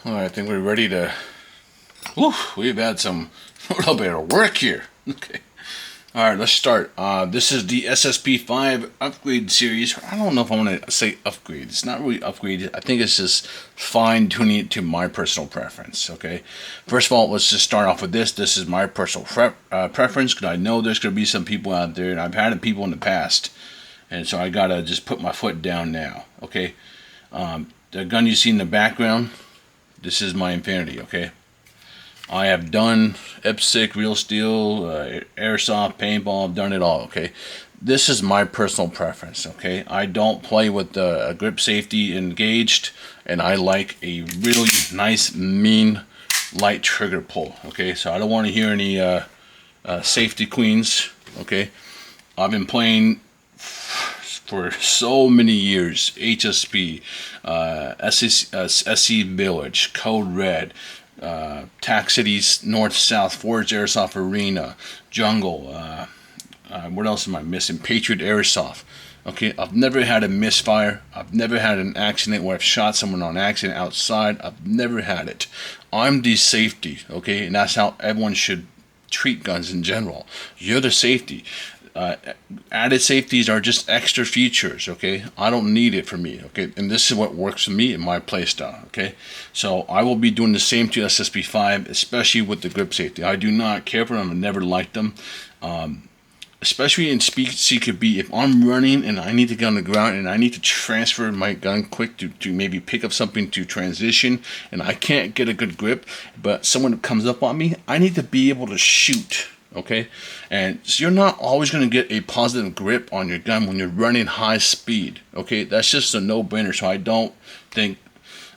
Alright, I think we're ready to... we've had some a little bit of work here. Okay. Alright, let's start. This is the SSP5 upgrade series. I don't know if I want to say upgrade. It's not really upgrade. I think it's just fine-tuning it to my personal preference. Okay. First of all, let's just start off with this. This is my personal preference, because I know there's going to be some people out there, and I've had people in the past. And so I got to just put my foot down now. Okay. The gun you see in the background, this is my Infinity. Okay. I have done IPSC, real steel, airsoft, paintball. I've done it all. Okay, this is my personal preference. Okay, I don't play with a grip safety engaged, and I like a really nice, mean, light trigger pull. Okay, so I don't want to hear any safety queens. Okay, I've been playing for so many years. HSP, SC Village, Code Red. Tac Cities, North South, Forge Airsoft Arena, Jungle, what else am I missing? Patriot Airsoft. Okay, I've never had a misfire. I've never had an accident where I've shot someone on accident outside. I've never had it. I'm the safety, okay, and that's how everyone should treat guns in general. You're the safety. Added safeties are just extra features, okay? I don't need it for me, okay? And this is what works for me in my playstyle, okay? So I will be doing the same to SSP5, especially with the grip safety. I do not care for them. I've never liked them. Especially in CQB, if I'm running and I need to get on the ground and I need to transfer my gun quick to maybe pick up something to transition, and I can't get a good grip, but someone comes up on me, I need to be able to shoot. Okay, and so you're not always going to get a positive grip on your gun when you're running high speed. Okay, that's just a no-brainer. So I don't think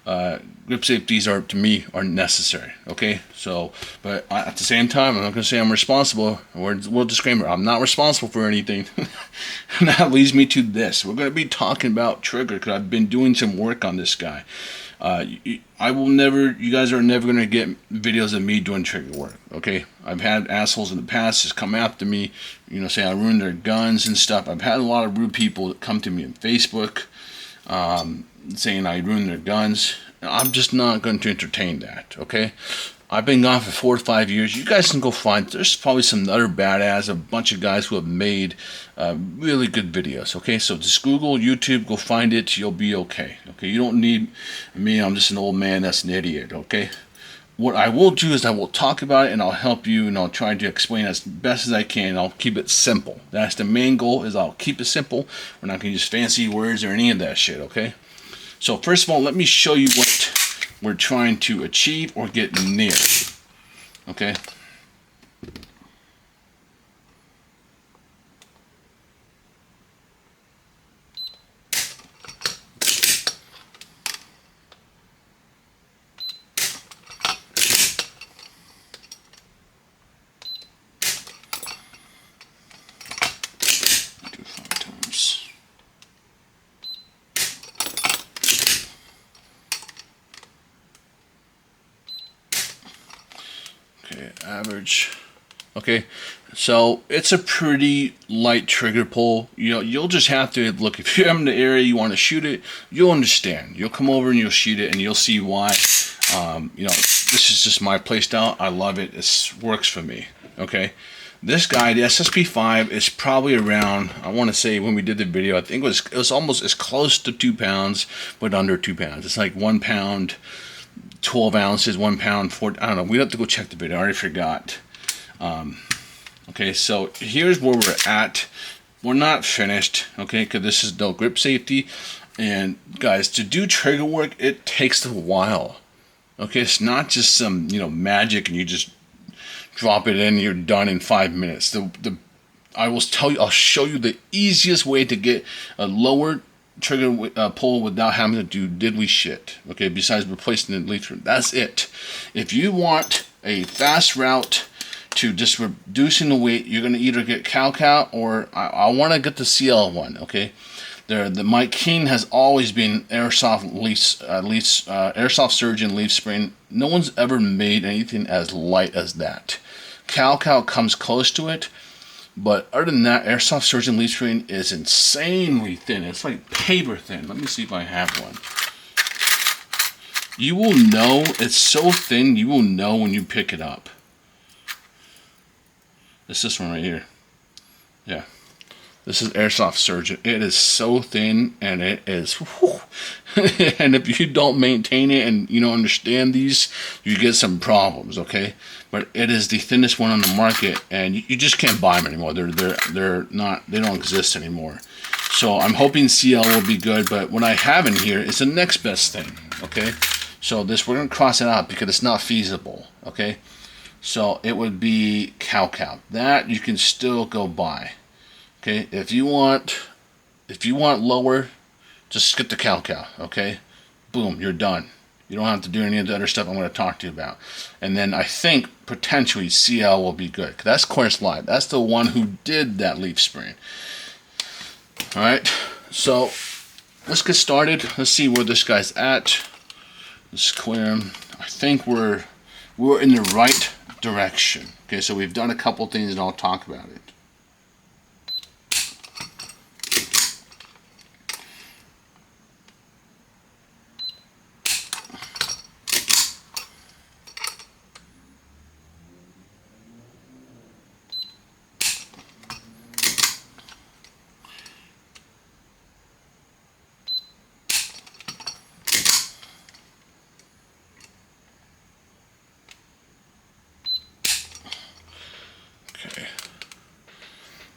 grip safeties to me are necessary. Okay, so but at the same time, I'm not going to say I'm responsible. We'll disclaimer: I'm not responsible for anything. And that leads me to this. We're going to be talking about trigger, because I've been doing some work on this guy. I will never, you guys are never going to get videos of me doing trigger work, okay? I've had assholes in the past just come after me, you know, say I ruined their guns and stuff. I've had a lot of rude people that come to me on Facebook saying I ruined their guns. I'm just not going to entertain that, okay? I've been gone for 4 to 5 years. You guys can go find, there's probably some other badass, a bunch of guys who have made really good videos, okay? So just Google, YouTube, go find it, you'll be okay, okay? You don't need me, I'm just an old man that's an idiot, okay? What I will do is I will talk about it, and I'll help you, and I'll try to explain as best as I can. I'll keep it simple. That's the main goal, is I'll keep it simple. We're not going to use fancy words or any of that shit, okay? So first of all, let me show you what we're trying to achieve or get near. Okay. Do 5 times. Okay, average. Okay, so it's a pretty light trigger pull. You know, you'll just have to look. If you're in the area you want to shoot it, you'll understand. You'll come over and you'll shoot it, and you'll see why. You know, this is just my play style. I love it. It works for me. Okay, this guy, the SSP5, is probably around, I want to say when we did the video, I think it was almost as close to 2 pounds, but under 2 pounds. It's like 1 pound. 12 ounces, 1 pound, 4, I don't know. We'd have to go check the video. I already forgot. Okay, so here's where we're at. We're not finished, okay, because this is no grip safety. And guys, to do trigger work, it takes a while. Okay, it's not just some, you know, magic and you just drop it in and you're done in 5 minutes. I will tell you, I'll show you the easiest way to get a lower trigger pull without having to do diddly shit, okay, besides replacing the leaf ring. That's it. If you want a fast route to just reducing the weight, you're going to either get Hi-Capa or I want to get the CL one, okay? The Mike King has always been airsoft airsoft surgeon leaf spring. No one's ever made anything as light as that. Hi-Capa comes close to it, but other than that, airsoft surgeon leaf spring is insanely thin. It's like paper thin. Let me see if I have one. You will know, it's so thin, you will know when you pick it up. It's this one right here. Yeah. This is Airsoft Surgeon. It is so thin, and it is, and if you don't maintain it and you don't understand these, you get some problems, okay? But it is the thinnest one on the market, and you just can't buy them anymore. They're not, they don't exist anymore. So I'm hoping CL will be good, but what I have in here is the next best thing, okay? So this, we're gonna cross it out because it's not feasible, okay? So it would be Hi-Capa. That you can still go buy. Okay, if you want lower, just skip the Hi-Capa, okay? Boom, you're done. You don't have to do any of the other stuff I'm going to talk to you about. And then I think potentially CL will be good. That's Course Live. That's the one who did that leaf spring. All right, so let's get started. Let's see where this guy's at. Let's clear him. I think we're in the right direction. Okay, so we've done a couple things and I'll talk about it.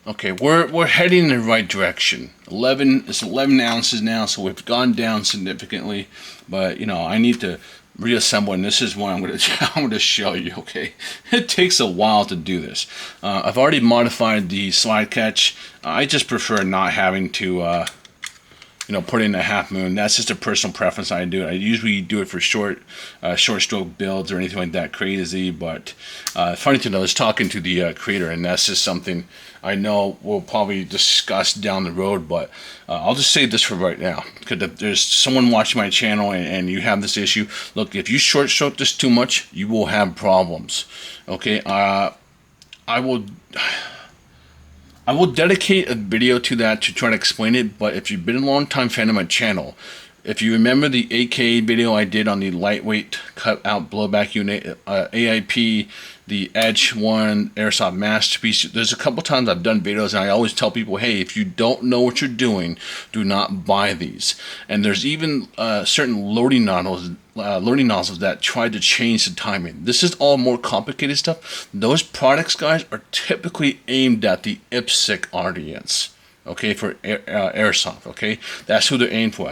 Okay, we're heading in the right direction. 11, it's 11 ounces now, so we've gone down significantly. But you know, I need to reassemble, and this is what I'm going to show you. Okay, it takes a while to do this. I've already modified the slide catch. I just prefer not having to put in a half moon. That's just a personal preference. I do it. I usually do it for short stroke builds or anything like that crazy. But funny to know, I was talking to the creator, and that's just something I know we'll probably discuss down the road. But I'll just say this for right now, because if there's someone watching my channel and you have this issue, look, if you short stroke this too much, you will have problems. Okay, I will dedicate a video to that to try to explain it, but if you've been a long time fan of my channel, if you remember the AK video I did on the lightweight cut out blowback unit, AIP, the Edge 1 Airsoft Masterpiece, there's a couple times I've done videos and I always tell people, hey, if you don't know what you're doing, do not buy these. And there's even certain loading nozzles that try to change the timing. This is all more complicated stuff. Those products, guys, are typically aimed at the IPSC audience, okay, for airsoft, okay? That's who they're aimed for.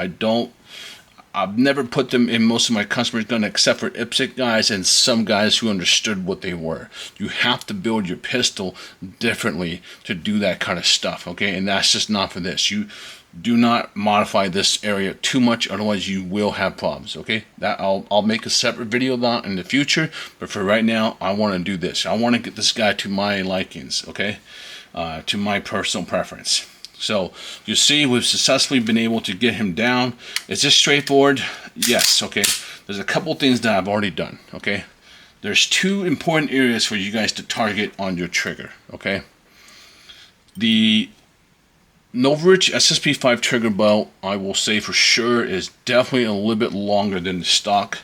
I've never put them in most of my customers' gun except for IPSC guys and some guys who understood what they were. You have to build your pistol differently to do that kind of stuff, okay? And that's just not for this. You do not modify this area too much, otherwise you will have problems, okay? That I'll make a separate video on that in the future, but for right now, I want to do this. I want to get this guy to my likings, okay? To my personal preference. So you see, we've successfully been able to get him down. Is this straightforward? Yes, okay. There's a couple things that I've already done, okay? There's two important areas for you guys to target on your trigger, okay? The NOVRITSCH SSP5 trigger belt, I will say for sure, is definitely a little bit longer than the stock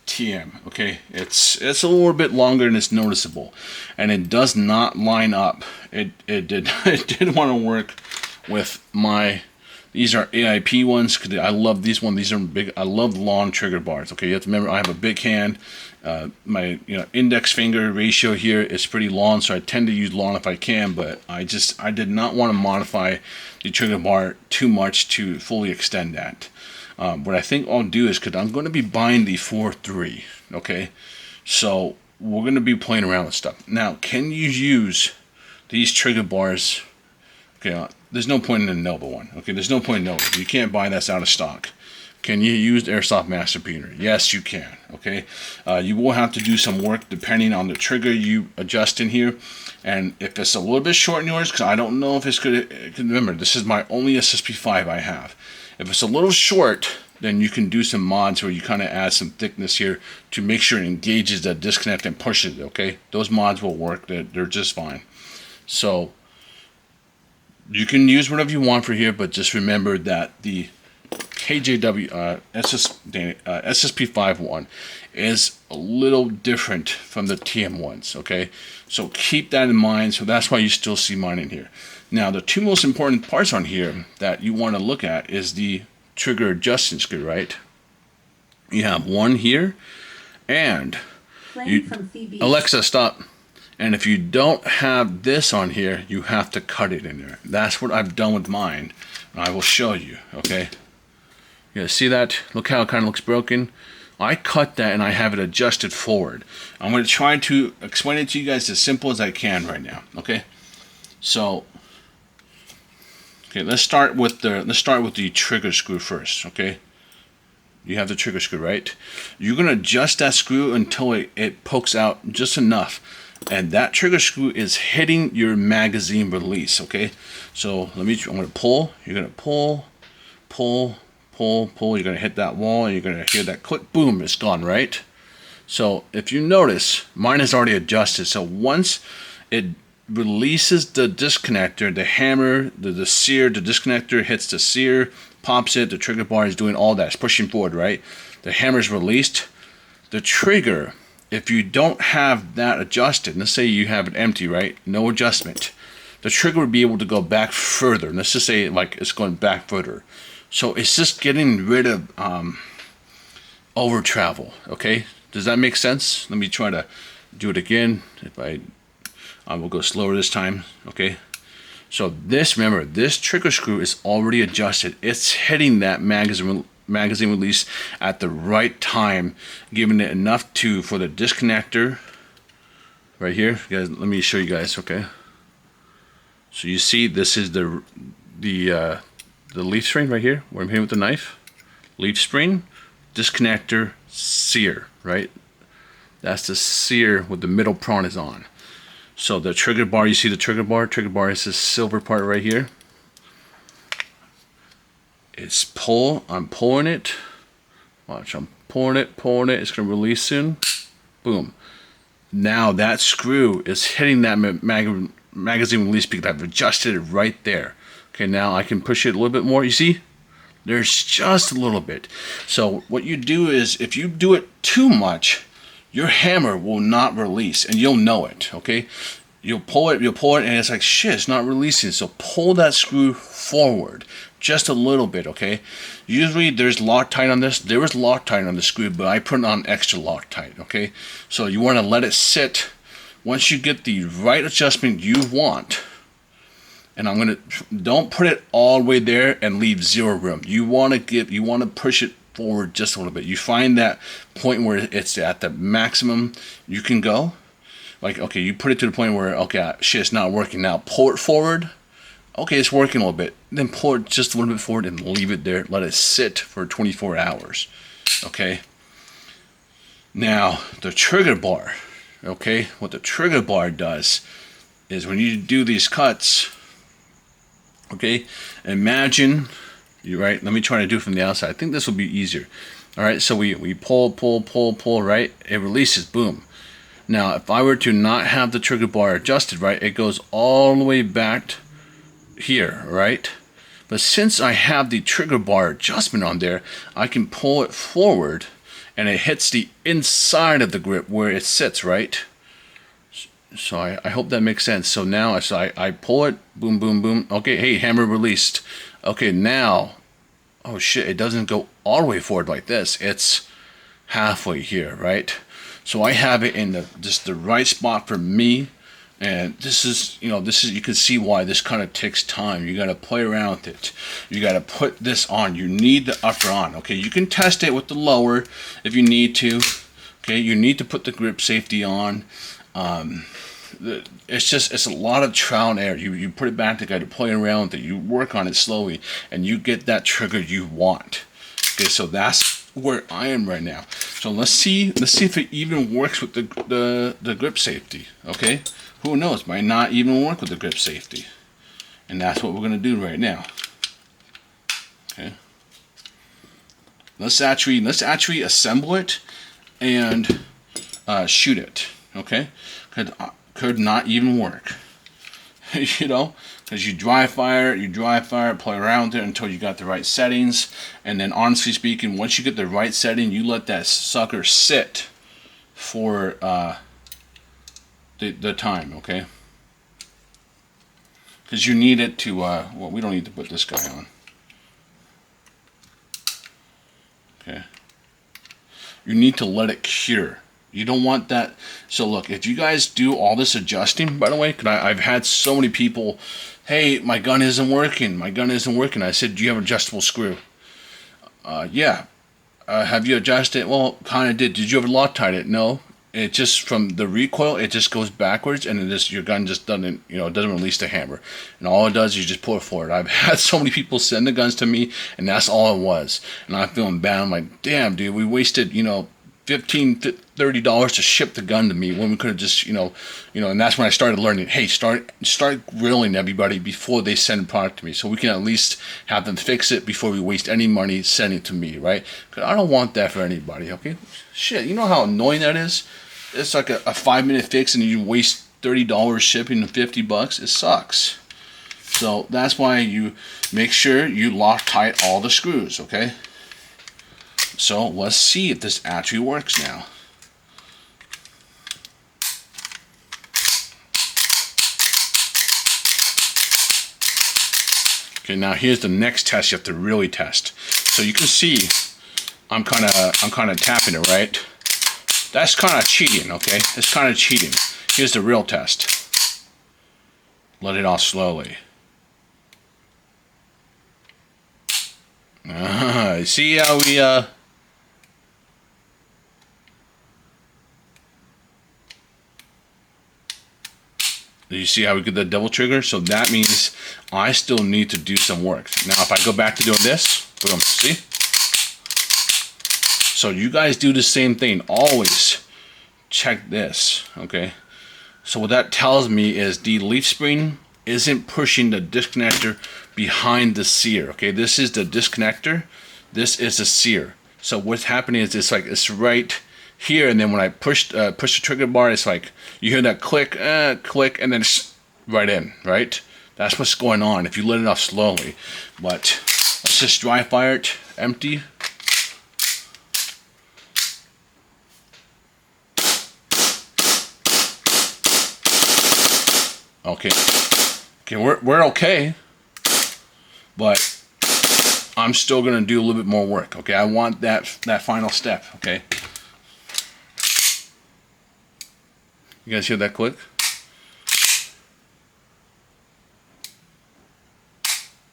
TM, okay? It's a little bit longer and it's noticeable. And it does not line up. It did want to work with these are AIP ones, because I love these ones. These are big. I love long trigger bars. Okay, you have to remember I have a big hand. My index finger ratio here is pretty long, so I tend to use long if I can. But I did not want to modify the trigger bar too much to fully extend that. What I think I'll do is, because I'm going to be buying the 4.3. Okay, so we're going to be playing around with stuff. Now, can you use these trigger bars? Okay, there's no point in the Nova one. Okay, there's no point in Nova. You can't buy that's out of stock. Can you use Airsoft Masterpiece? Yes, you can. Okay, you will have to do some work depending on the trigger you adjust in here. And if it's a little bit short in yours, because I don't know if it's good. Remember, this is my only SSP5 I have. If it's a little short, then you can do some mods where you kind of add some thickness here to make sure it engages that disconnect and pushes it. Okay, those mods will work. They're just fine. So you can use whatever you want for here, but just remember that the KJW SSP5 one is a little different from the TM ones. Okay, so keep that in mind. So that's why you still see mine in here. Now the two most important parts on here that you want to look at is the trigger adjustment screw, right? You have one here, and Alexa, stop. And if you don't have this on here, you have to cut it in there. That's what I've done with mine. I will show you, okay? You guys see that? Look how it kind of looks broken. I cut that and I have it adjusted forward. I'm going to try to explain it to you guys as simple as I can right now, okay? So, okay, let's start with the trigger screw first, okay? You have the trigger screw, right? You're going to adjust that screw until it pokes out just enough. And that trigger screw is hitting your magazine release, okay? So I'm going to pull. You're going to pull. You're going to hit that wall, and you're going to hear that click. Boom, it's gone, right? So if you notice, mine is already adjusted. So once it releases the disconnector, the hammer, the sear, the disconnector hits the sear, pops it, the trigger bar is doing all that. It's pushing forward, right? The hammer is released. The trigger, if you don't have that adjusted, let's say you have it empty, right? No adjustment. The trigger would be able to go back further. Let's just say like it's going back further. So it's just getting rid of over travel, okay? Does that make sense? Let me try to do it again. If I will go slower this time, okay? So this, remember, this trigger screw is already adjusted. It's hitting that magazine release at the right time, giving it enough for the disconnector right here. You guys, let me show you guys, okay? So you see this is the leaf spring right here, where I'm hitting with the knife. Leaf spring, disconnector, sear, right? That's the sear with the middle prong is on. So the trigger bar, you see the trigger bar is this silver part right here. It's pull, I'm pulling it. Watch, I'm pulling it. It's gonna release soon. Boom. Now that screw is hitting that magazine release because I've adjusted it right there. Okay, now I can push it a little bit more. You see? There's just a little bit. So what you do is, if you do it too much, your hammer will not release, and you'll know it, okay? You'll pull it, and it's like, shit, it's not releasing. So pull that screw forward just a little bit, okay? Usually there's Loctite on this. There was Loctite on the screw, but I put it on extra Loctite, okay? So you want to let it sit. Once you get the right adjustment you want, and don't put it all the way there and leave zero room. You want to push it forward just a little bit. You find that point where it's at the maximum you can go. Like, okay, you put it to the point where, okay, shit, it's not working now. Pull it forward. Okay, it's working a little bit. Then pull it just a little bit forward and leave it there. Let it sit for 24 hours. Okay. Now, the trigger bar. Okay, what the trigger bar does is when you do these cuts, okay, imagine, right? Let me try to do it from the outside. I think this will be easier. All right, so we pull, right? It releases, boom. Now, if I were to not have the trigger bar adjusted, right, it goes all the way back here, right? But since I have the trigger bar adjustment on there, I can pull it forward and it hits the inside of the grip where it sits, right? So I hope that makes sense. So now I pull it, boom, boom, boom. Okay, hey, hammer released. Okay, now, oh shit, it doesn't go all the way forward like this. It's halfway here, right? So I have it in just the right spot for me. And this is, you can see why this kind of takes time. You got to play around with it. You got to put this on. You need the upper on. Okay, you can test it with the lower if you need to. Okay, you need to put the grip safety on. It's a lot of trial and error. You put it back together, play around with it. You work on it slowly, and you get that trigger you want. Okay, so that's where I am right now. So let's see if it even works with the grip safety. Okay, who knows? Might not even work with the grip safety, and that's what we're gonna do right now. Okay, let's actually assemble it and shoot it. Okay, could not even work. Because you dry fire it, play around with it until you got the right settings, and then honestly speaking, once you get the right setting, you let that sucker sit for the time, okay? Because you need it to, well, we don't need to put this guy on. Okay. You need to let it cure. You don't want that. So look, if you guys do all this adjusting, by the way, because I've had so many people, hey, my gun isn't working. My gun isn't working. I said, do you have an adjustable screw? Yeah. Have you adjusted it? Well, kind of did. Did you ever Loctite it? No. It just, from the recoil, it just goes backwards, and it just, your gun just doesn't, you know, it doesn't release the hammer. And all it does is you just pull it forward. I've had so many people send the guns to me, and that's all it was. And I'm feeling bad. I'm like, damn, dude, we wasted, you know, $15, $30 to ship the gun to me when we could have just, you know, and that's when I started learning, hey, start grilling everybody before they send the product to me, so we can at least have them fix it before we waste any money sending it to me, right? Because I don't want that for anybody, okay? Shit, you know how annoying that is? It's like a 5-minute fix and you waste $30 shipping and $50. It sucks. So that's why you make sure you Loctite all the screws, okay? So let's see if this actually works now. Okay, now here's the next test you have to really test. So you can see I'm kind of tapping it, right? That's kind of cheating, okay? It's kind of cheating. Here's the real test. Let it off slowly. See how we do you see how we get the double trigger? So that means I still need to do some work. Now if I go back to doing this, boom, see? So you guys do the same thing. Always check this, okay? So what that tells me is the leaf spring isn't pushing the disconnector behind the sear, okay? This is the disconnector. This is the sear. So what's happening is it's right here, and then when I push the trigger bar, it's like you hear that click, click, and then it's right in, right? That's what's going on if you let it off slowly. But let's just dry fire it, empty. Okay, we're okay, but I'm still gonna do a little bit more work. Okay, I want that final step. Okay, you guys hear that click?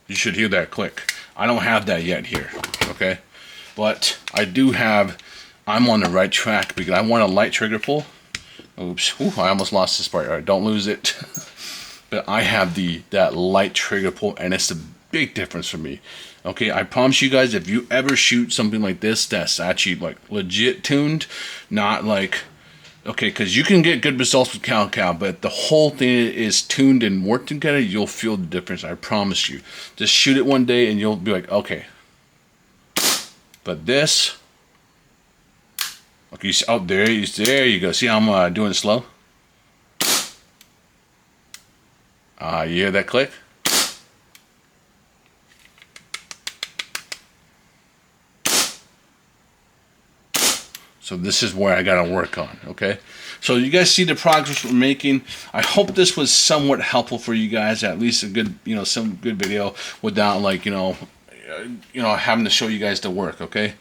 You should hear that click. I don't have that yet here. Okay, but I do have. I'm on the right track because I want a light trigger pull. Oops, ooh, I almost lost this part. All right, don't lose it. But I have that light trigger pull, and it's a big difference for me. Okay, I promise you guys, if you ever shoot something like this that's actually like legit tuned, not like, okay, because you can get good results with cow, but the whole thing is tuned and worked together, you'll feel the difference. I promise you. Just shoot it one day and you'll be like, okay. But this, okay, oh, there you go. See how I'm doing it slow? You hear that click? So this is where I gotta work on, okay? So you guys see the progress we're making. I hope this was somewhat helpful for you guys, at least a good, some good video without like, having to show you guys the work, okay?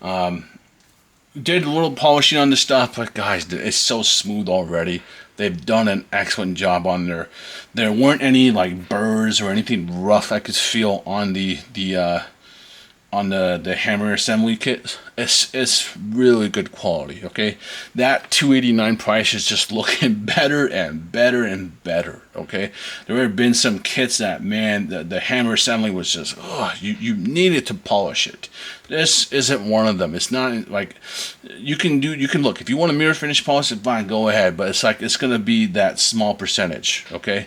Did a little polishing on the stuff, but guys, it's so smooth already. They've done an excellent job on there. There weren't any like burrs or anything rough I could feel on the hammer assembly kit. It's really good quality, okay? That $289 price is just looking better and better and better, okay? There have been some kits that, man, the hammer assembly was just, you needed to polish it. This isn't one of them. It's not like, you can look, if you want a mirror finish polish, fine, go ahead, but it's gonna be that small percentage, okay?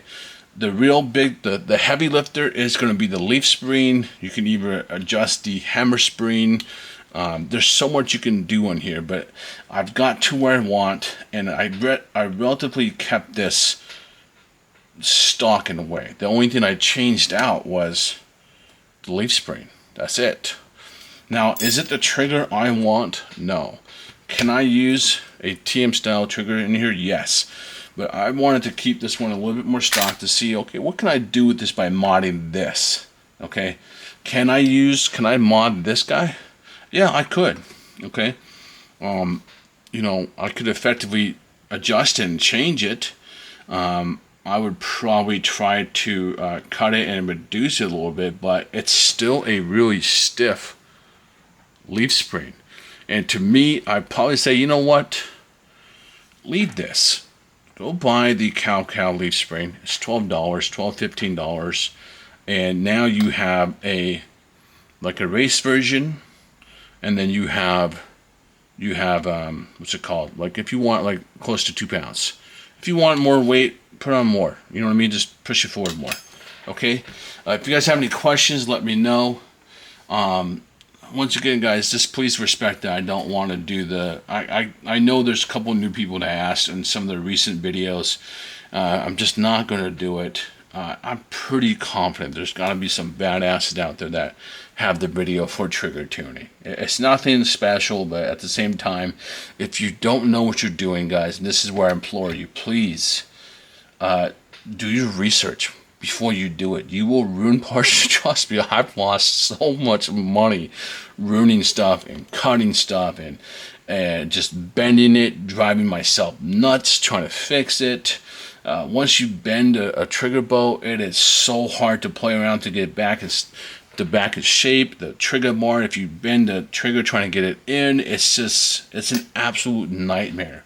The real big, the heavy lifter is going to be the leaf spring. You can either adjust the hammer spring. There's so much you can do on here, but I've got to where I want, and I relatively kept this stock in a way. The only thing I changed out was the leaf spring. That's it. Now, is it the trigger I want? No. Can I use a TM style trigger in here? Yes. But I wanted to keep this one a little bit more stock to see, okay, what can I do with this by modding this? Okay. Can I mod this guy? Yeah, I could. Okay. You know, I could effectively adjust it and change it. I would probably try to cut it and reduce it a little bit, but it's still a really stiff leaf spring. And to me, I'd probably say, you know what? Leave this. Go buy the Cow leaf spring. It's $12, $15. And now you have like a race version, and then you have what's it called? Like if you want like close to 2 pounds. If you want more weight, put on more. You know what I mean? Just push it forward more. Okay? If you guys have any questions, let me know. Once again, guys, just please respect that I don't want to do the... I know there's a couple new people to ask in some of the recent videos. I'm just not going to do it. I'm pretty confident there's got to be some badasses out there that have the video for trigger tuning. It's nothing special, but at the same time, if you don't know what you're doing, guys, and this is where I implore you, please do your research before you do it. You will ruin parts. Trust me, I've lost so much money ruining stuff and cutting stuff and just bending it, driving myself nuts trying to fix it. Once you bend a trigger bow, it is so hard to play around to get back in shape. The trigger bar, if you bend the trigger trying to get it in, it's an absolute nightmare.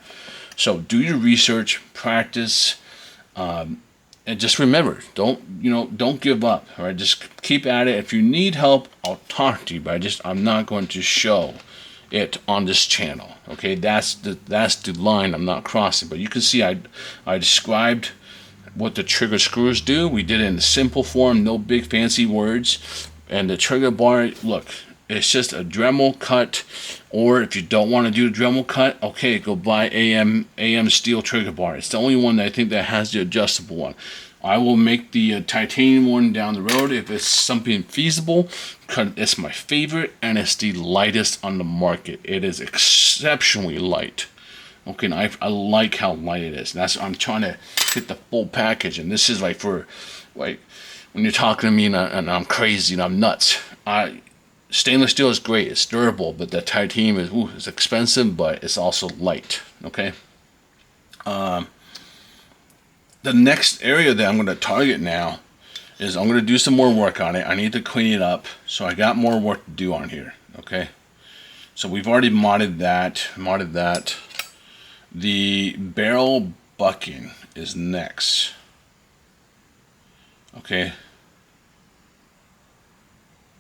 So do your research, practice, and just remember, don't give up. All right, just keep at it. If you need help, I'll talk to you, but I'm not going to show it on this channel. Okay, that's the line I'm not crossing. But you can see I described what the trigger screws do. We did it in simple form, no big fancy words. And the trigger bar, look, it's just a Dremel cut. Or if you don't want to do a Dremel cut, okay, go buy AM steel trigger bar. It's the only one that I think that has the adjustable one. I will make the titanium one down the road if it's something feasible, because it's my favorite and it's the lightest on the market. It is exceptionally light. Okay, and I like how light it is. I'm trying to hit the full package, and this is like for like when you're talking to me and I'm crazy and I'm nuts. Stainless steel is great, it's durable, but the titanium is expensive, but it's also light. Okay. The next area that I'm going to target now is I'm going to do some more work on it. I need to clean it up, so I got more work to do on here. Okay, so we've already modded that. The barrel bucking is next. Okay.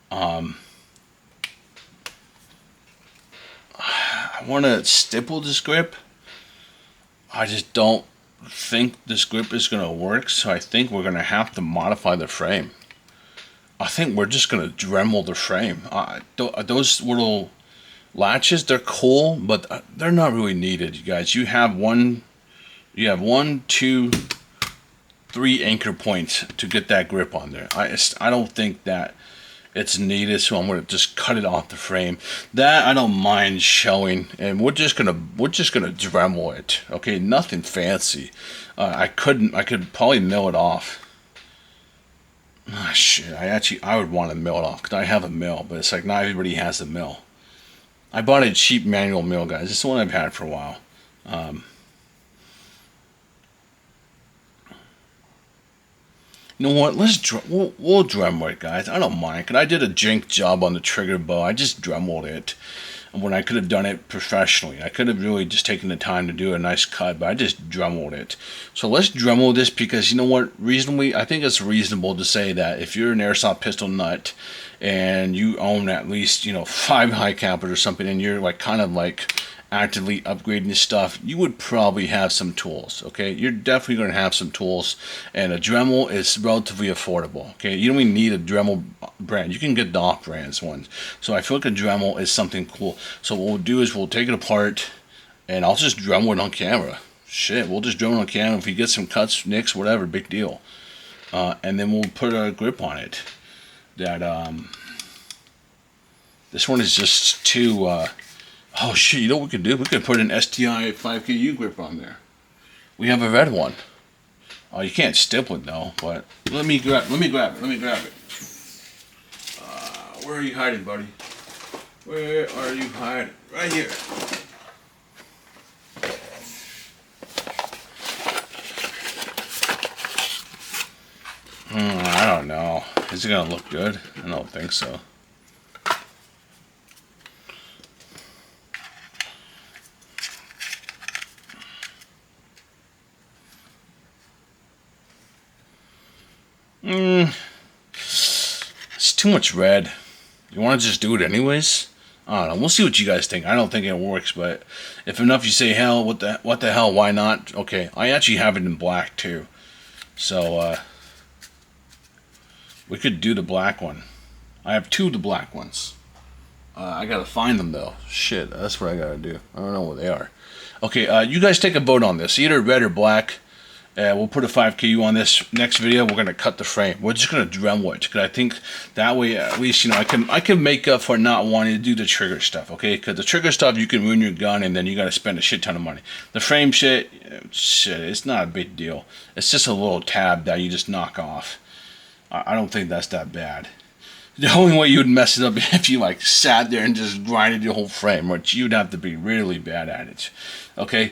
I want to stipple this grip. I just don't think this grip is going to work, so I think we're going to have to modify the frame. I think we're just going to Dremel the frame. Those little latches, they're cool, but they're not really needed, you guys. You have one, 2, 3 anchor points to get that grip on there. I don't think that it's needed, so I'm going to just cut it off the frame. That I don't mind showing, and we're just gonna Dremel it. Okay, nothing fancy. I could probably mill it off. Ah, shit. I would want to mill it off because I have a mill, but it's like not everybody has a mill. I bought a cheap manual mill, guys. It's the one I've had for a while. You know what? We'll Dremel it, guys. I don't mind. Cause I did a jank job on the trigger bow. I just Dremeled it when I could have done it professionally. I could have really just taken the time to do a nice cut, but I just Dremeled it. So let's Dremel this, because you know what? I think it's reasonable to say that if you're an airsoft pistol nut and you own at least 5 Hi-Capa or something, and you're like kind of like actively upgrading this stuff, you would probably have some tools. Okay, you're definitely going to have some tools, and a Dremel is relatively affordable. Okay, you don't even need a Dremel brand. You can get the off-brands ones. So I feel like a Dremel is something cool. So what we'll do is we'll take it apart, and I'll just Dremel it on camera. shit, we'll just drill on a cam. If we get some cuts, nicks, whatever, big deal. And then we'll put a grip on it. That this one is just too. Oh shit! You know what we could do? We could put an STI 5KU grip on there. We have a red one. Oh, you can't stipple it though. But let me grab it. Where are you hiding, buddy? Where are you hiding? Right here. I don't know. Is it gonna look good? I don't think so. It's too much red. You want to just do it anyways? I don't know. We'll see what you guys think. I don't think it works, but if enough you say, hell, what the hell, why not? Okay, I actually have it in black too. So, we could do the black one. I have 2 of the black ones. I gotta find them though. Shit, that's what I gotta do. I don't know where they are. Okay, you guys take a vote on this. Either red or black. We'll put a 5KU on this. Next video, we're gonna cut the frame. We're just gonna Dremel it, because I think that way, at least, you know, I can make up for not wanting to do the trigger stuff. Okay, because the trigger stuff, you can ruin your gun, and then you gotta spend a shit ton of money. The frame shit, it's not a big deal. It's just a little tab that you just knock off. I don't think that's that bad. The only way you would mess it up if you like sat there and just grinded your whole frame, which you'd have to be really bad at it. Okay.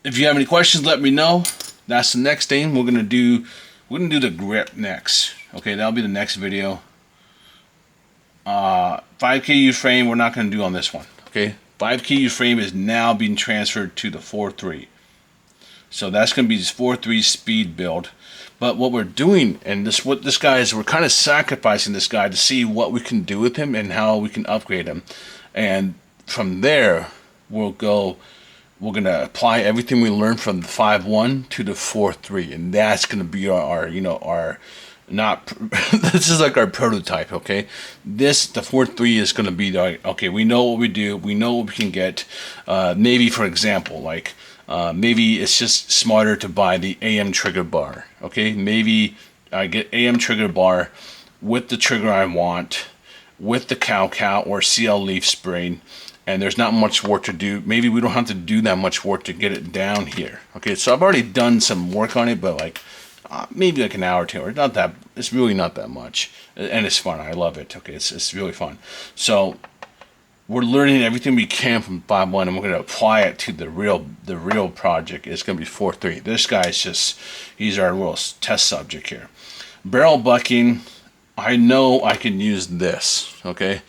If you have any questions, let me know. That's the next thing we're gonna do. We're gonna do the grip next. Okay, that'll be the next video. 5KU frame we're not gonna do on this one. Okay, 5KU frame is now being transferred to the 4.3. So that's gonna be this 4.3 speed build. But what we're doing, and what this guy is, we're kind of sacrificing this guy to see what we can do with him and how we can upgrade him. And from there, we're going to apply everything we learned from the 5.1 to the 4.3. And that's going to be our this is like our prototype, okay? The 4.3 is going to be like, okay, we know what we do. We know what we can get. Maybe, for example, like, maybe it's just smarter to buy the AM trigger bar. Okay, maybe I get AM trigger bar with the trigger I want, with the cow or CL leaf spring, and there's not much work to do. Maybe we don't have to do that much work to get it down here. Okay, so I've already done some work on it, but like maybe like an hour or 2, or not that. It's really not that much, and it's fun. I love it. Okay, it's really fun. So we're learning everything we can from 5.1, and we're going to apply it to the real project. It's going to be 4.3. This guy's just, he's our little test subject here. Barrel bucking, I know I can use this, okay?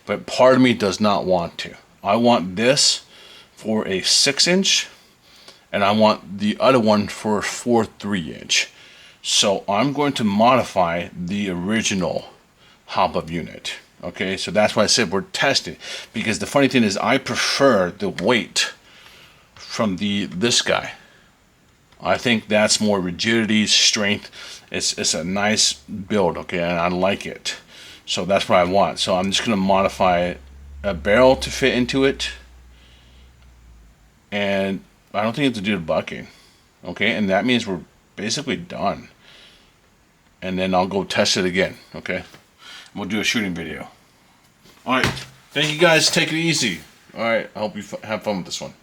But part of me does not want to. I want this for a 6-inch, and I want the other one for a 4.3-inch. So I'm going to modify the original hop-up unit. Okay, so that's why I said we're testing, because the funny thing is I prefer the weight from this guy. I think that's more rigidity, strength. It's a nice build, okay, and I like it. So that's what I want. So I'm just going to modify a barrel to fit into it, and I don't think you have to do the bucking. Okay, and that means we're basically done. And then I'll go test it again, okay? We'll do a shooting video. Alright, thank you guys. Take it easy. Alright, I hope you have fun with this one.